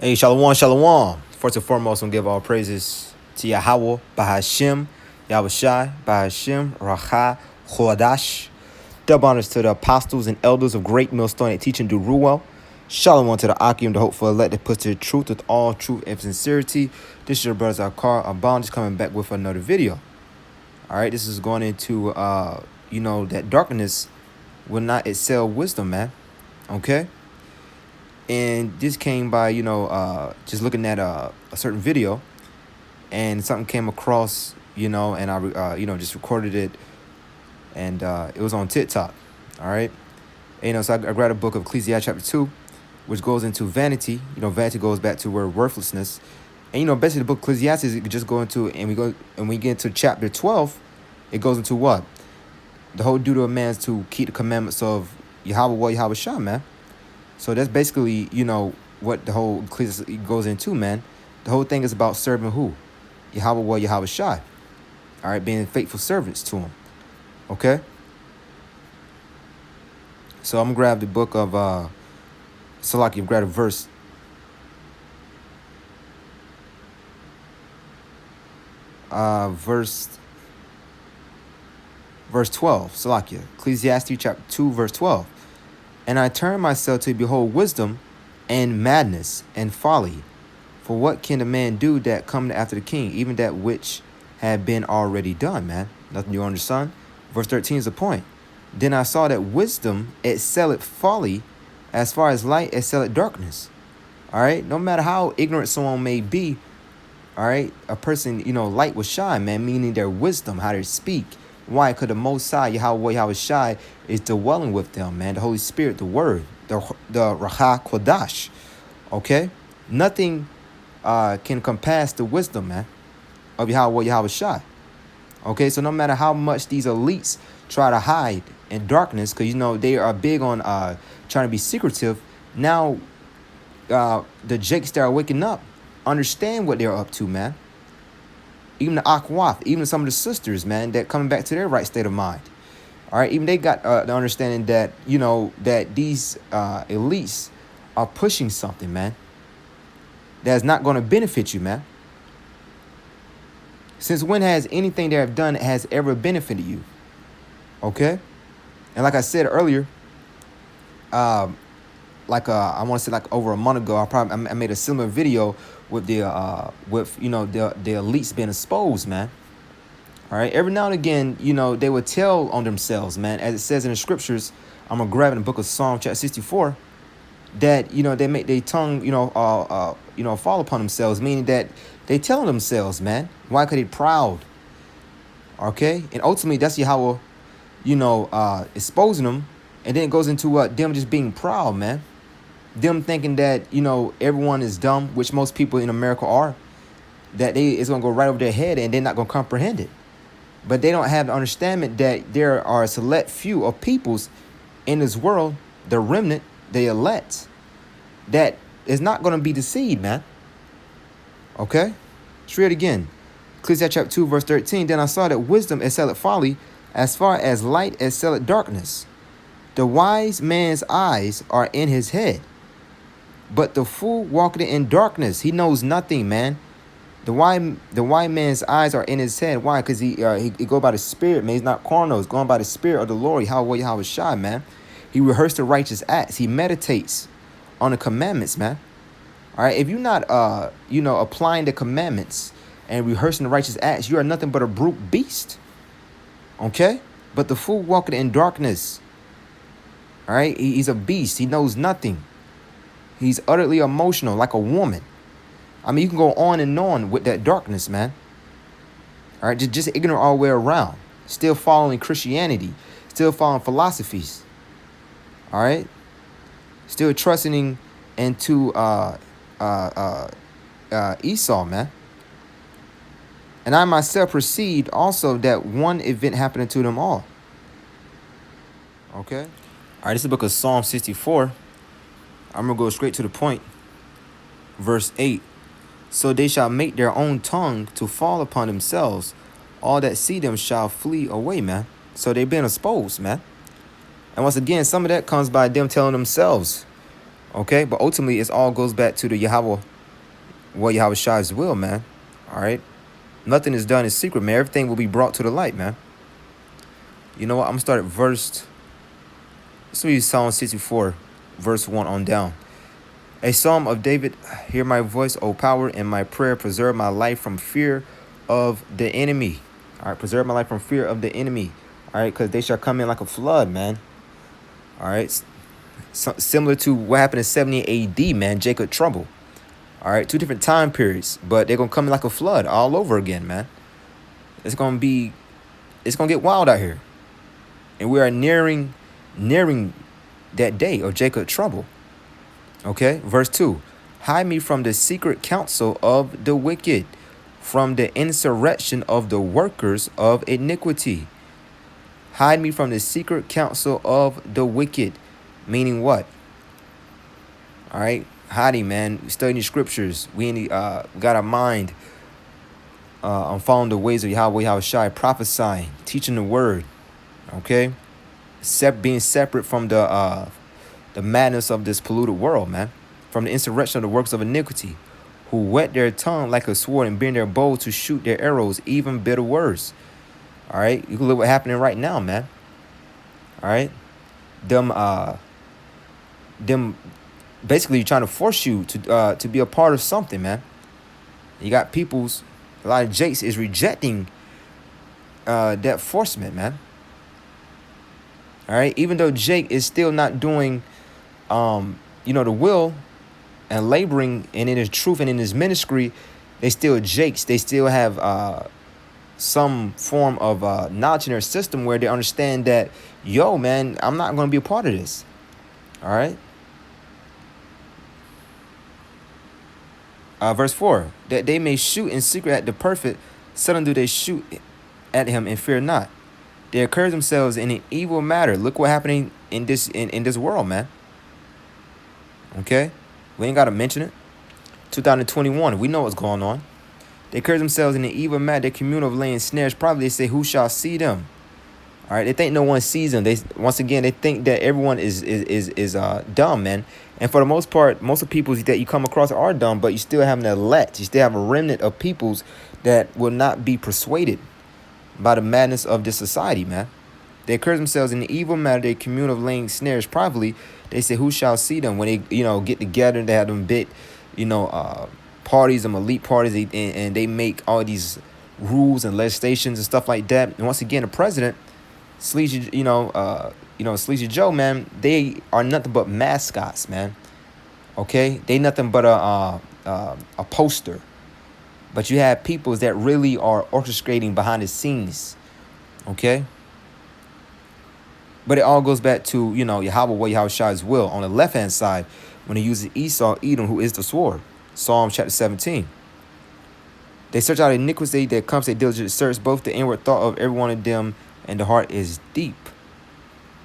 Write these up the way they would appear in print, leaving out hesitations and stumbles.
Hey, Shalom, Shalom. First and foremost, I'm gonna give all praises to Yahweh, Bahashim, Yahweh Shai, Bahashim, Racha, Chodash. Double honors to the apostles and elders of Great Millstone that teach and do rule well. Shalom to the Akim, the hopeful elect that puts to the truth with all truth and sincerity. This is your brother Zakar Abound, just coming back with another video. All right, this is going into, that darkness will not excel wisdom, man. Okay? And this came by, just looking at a certain video, and something came across, and I, just recorded it, and it was on TikTok. All right. And, so I grabbed a book of Ecclesiastes chapter 2, which goes into vanity. Vanity goes back to where worthlessness. And, basically the book of Ecclesiastes, it could just go into, and we get into chapter 12, it goes into what? The whole duty of man is to keep the commandments of Yahweh, Yahweh Shah, man. So that's basically, what the whole Ecclesiastes goes into, man. The whole thing is about serving who? Yahweh, Yahweh Shai. All right, being faithful servants to him. Okay? So I'm going to grab the book of Salaki, grab a verse. Verse 12, Salakia. Ecclesiastes chapter 2, verse 12. And I turn myself to behold wisdom and madness and folly. For what can a man do that come after the king, even that which had been already done, man? Nothing new under the sun. Verse 13 is the point. Then I saw that wisdom excelleth folly, as far as light excelleth darkness. All right? No matter how ignorant someone may be, all right, a person, light will shine, man, meaning their wisdom, how they speak. Why? Because the Most High, Yahweh Shai, is dwelling with them, man. The Holy Spirit, the Word, the Racha Kodash. Okay? Nothing can compass the wisdom, man, of Yahweh Shai. Okay? So no matter how much these elites try to hide in darkness, because, they are big on trying to be secretive, now the Jakes that are waking up understand what they're up to, man. Even the Akwaf, even some of the sisters, man, that coming back to their right state of mind. All right, even they got the understanding that, that these elites are pushing something, man, that's not going to benefit you, man. Since when has anything they have done has ever benefited you? Okay? And like I said earlier, I want to say like over a month ago, I made a similar video with the elites being exposed, man. All right, every now and again, they would tell on themselves, man, as it says in the scriptures. I'm gonna grab in the book of Psalm chapter 64, that they make their tongue fall upon themselves, meaning that they telling themselves, man, why? Because they proud. Okay, and ultimately that's Yahweh, exposing them, and then it goes into them just being proud, man. Them thinking that, everyone is dumb, which most people in America are, that it's going to go right over their head and they're not going to comprehend it. But they don't have the understanding that there are a select few of peoples in this world, the remnant, the elect, that is not going to be deceived, man. Okay? Let's read it again. Ecclesiastes chapter 2, verse 13. Then I saw that wisdom excelleth folly, as far as light excelleth darkness. The wise man's eyes are in his head, but the fool walketh in darkness. He knows nothing, man. The wise man's eyes are in his head. Why? Because he go by the Spirit, man. He's not carnal. He's going by the Spirit of the Lord, Yahweh Shai, man. He rehearsed the righteous acts. He meditates on the commandments, man. All right. If you're not, applying the commandments and rehearsing the righteous acts, you are nothing but a brute beast. Okay. But the fool walketh in darkness. All right. He's a beast. He knows nothing. He's utterly emotional, like a woman. I mean, you can go on and on with that darkness, man. All right, just ignorant all the way around. Still following Christianity. Still following philosophies. All right? Still trusting into Esau, man. And I myself perceived also that one event happening to them all. Okay? All right, this is the book of Psalm 64. I'm going to go straight to the point. Verse 8. So they shall make their own tongue to fall upon themselves. All that see them shall flee away, man. So they've been exposed, man. And once again, some of that comes by them telling themselves. Okay? But ultimately, it all goes back to the Yahweh, what Yahweh Shai's will, man. All right. Nothing is done in secret, man. Everything will be brought to the light, man. You know what? I'm gonna start at let's read Psalm 64, verse 1 on down. A psalm of David, hear my voice, O power, and my prayer, preserve my life from fear of the enemy. All right, preserve my life from fear of the enemy. All right, because they shall come in like a flood, man. All right, similar to what happened in 70 AD, man, Jacob trouble. All right, 2 different time periods, but they're going to come in like a flood all over again, man. It's going to get wild out here. And we are nearing that day of Jacob trouble. Okay, verse 2. Hide me from the secret counsel of the wicked, from the insurrection of the workers of iniquity. Hide me from the secret counsel of the wicked. Meaning what? All right, hiding, man. Studying the scriptures. We got our mind on following the ways of Yahweh Shai, prophesying, teaching the word. Okay, being separate from the madness of this polluted world, man. From the insurrection of the works of iniquity, who whet their tongue like a sword and bend their bow to shoot their arrows, even bitter words. All right, you can look what's happening right now, man. All right, them basically trying to force you to be a part of something, man. You got a lot of Jakes is rejecting that forcement, man. All right, even though Jake is still not doing, the will and laboring and in his truth and in his ministry, they still Jakes. They still have some form of knowledge in their system where they understand that, yo, man, I'm not going to be a part of this. All right. Verse 4, that they may shoot in secret at the perfect, suddenly do they shoot at him and fear not. They occur themselves in an evil matter. Look what happening in this world, man. Okay? We ain't got to mention it. 2021, we know what's going on. They occur themselves in an evil matter. They commune of laying snares. Probably they say, who shall see them? All right, they think no one sees them. They think that everyone is dumb, man. And for the most part, most of the people that you come across are dumb, but you still have an elect. You still have a remnant of peoples that will not be persuaded by the madness of this society, man. They occur themselves in the evil matter. They commune of laying snares privately. They say, who shall see them? When they, get together, they have them big, parties, them elite parties, and they make all these rules and legislations and stuff like that. And once again, the president, Sleazy, Sleazy Joe, man, they are nothing but mascots, man. Okay, they nothing but a poster. But you have peoples that really are orchestrating behind the scenes. Okay. But it all goes back to, Yahweh Shai's will on the left-hand side when he uses Esau, Edom, who is the sword. Psalm chapter 17. They search out iniquity that comes to diligent search, both the inward thought of every one of them, and the heart is deep.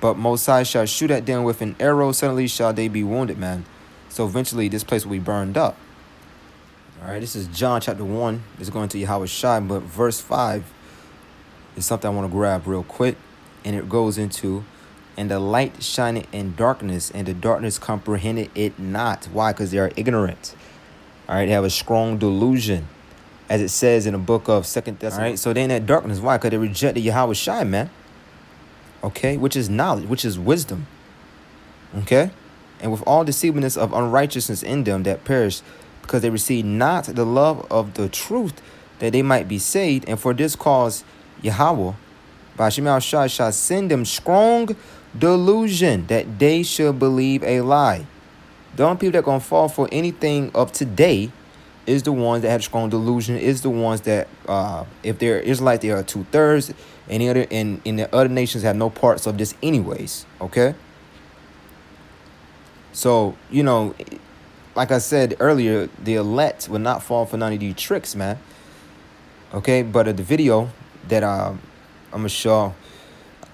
But Most High shall shoot at them with an arrow, suddenly shall they be wounded, man. So eventually this place will be burned up. All right, this is John chapter 1. It's going to Yahweh Shai, but verse 5 is something I want to grab real quick. And it goes into, and the light shined in darkness, and the darkness comprehended it not. Why? Because they are ignorant. All right, they have a strong delusion, as it says in the book of 2 Thessalonians. All right, so they in that darkness. Why? Because they rejected Yahweh Shai, man. Okay, which is knowledge, which is wisdom. Okay, and with all deceitfulness of unrighteousness in them that perish, because they receive not the love of the truth, that they might be saved. And for this cause, Yahweh, by Shema Shai, shall send them strong delusion, that they should believe a lie. The only people that are going to fall for anything of today is the ones that have strong delusion, is the ones that, if they're Israelites, they are 2/3, and the other nations have no parts of this anyways, okay? So, like I said earlier, the elect will not fall for none of these tricks, man. Okay, but the video that I'm going to show,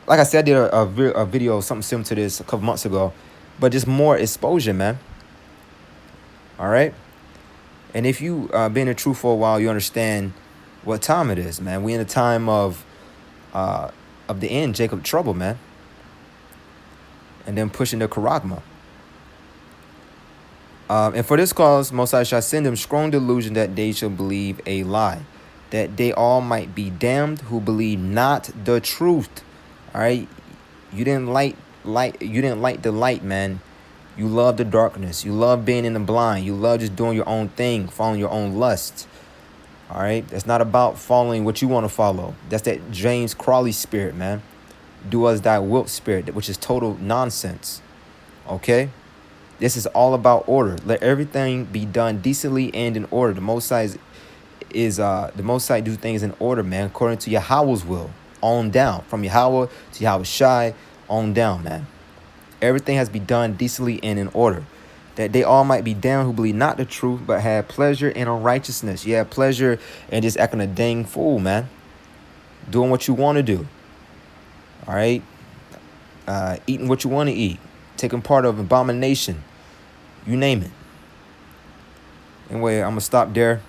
like I said, I did a video, something similar to this a couple months ago, but just more exposure, man. All right? And if you been in the truth for a while, you understand what time it is, man. We in a time of the end, Jacob trouble, man. And then pushing the charagma. And for this cause, Most High shall send them strong delusion that they shall believe a lie, that they all might be damned who believe not the truth. All right, you didn't you didn't like the light, man. You love the darkness. You love being in the blind. You love just doing your own thing, following your own lusts. All right, it's not about following what you want to follow. That's that James Crawley spirit, man. Do as thy wilt spirit, which is total nonsense. Okay. This is all about order. Let everything be done decently and in order. The Most High the Most High do things in order, man, according to Yahweh's will, on down. From Yahweh to Yahweh Shai, on down, man. Everything has to be done decently and in order, that they all might be damned who believe not the truth, but have pleasure in unrighteousness. You have pleasure in just acting a dang fool, man. Doing what you want to do. All right. Eating what you want to eat. Taking part of abomination. You name it. Anyway, I'm going to stop there.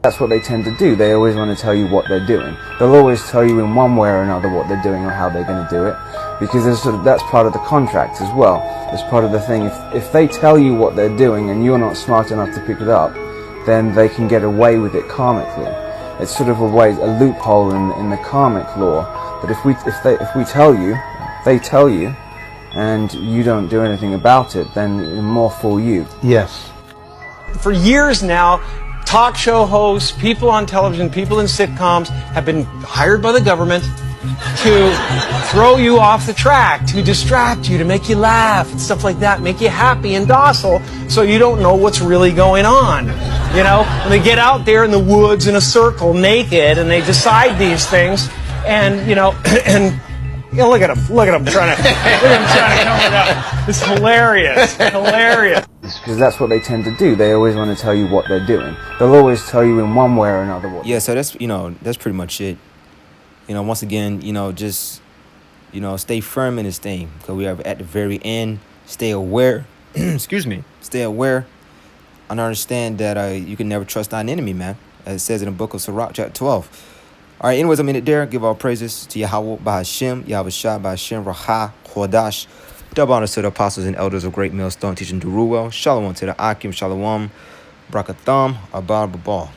That's what they tend to do. They always want to tell you what they're doing. They'll always tell you in one way or another what they're doing or how they're going to do it, because that's part of the contract as well. It's part of the thing. If they tell you what they're doing and you're not smart enough to pick it up, then they can get away with it karmically. It's sort of a loophole in the karmic law, that if we tell you, they tell you, and you don't do anything about it, then more fool you. Yes. For years now, talk show hosts, people on television, people in sitcoms have been hired by the government to throw you off the track, to distract you, to make you laugh and stuff like that, make you happy and docile so you don't know what's really going on. You know, when they get out there in the woods in a circle naked and they decide these things, and, you know, and you know, look at him trying to come with that. It's hilarious. Because that's what they tend to do. They always want to tell you what they're doing. They'll always tell you in one way or another what. Yeah, so that's pretty much it. Once again, just stay firm in this thing, because we are at the very end. Stay aware. Excuse me. Stay aware and understand that you can never trust thine enemy, man, as it says in the book of Sirach, chapter 12. All right, anyways, I'm in it there. Give all praises to Yahweh Bahashem, Yahweh Shah Bahashem, Raha, Chodash. Double honors to the apostles and elders of Great Millstone teaching Duruel. Shalom to the Akim, Shalom, Brakatham, Abar Babal.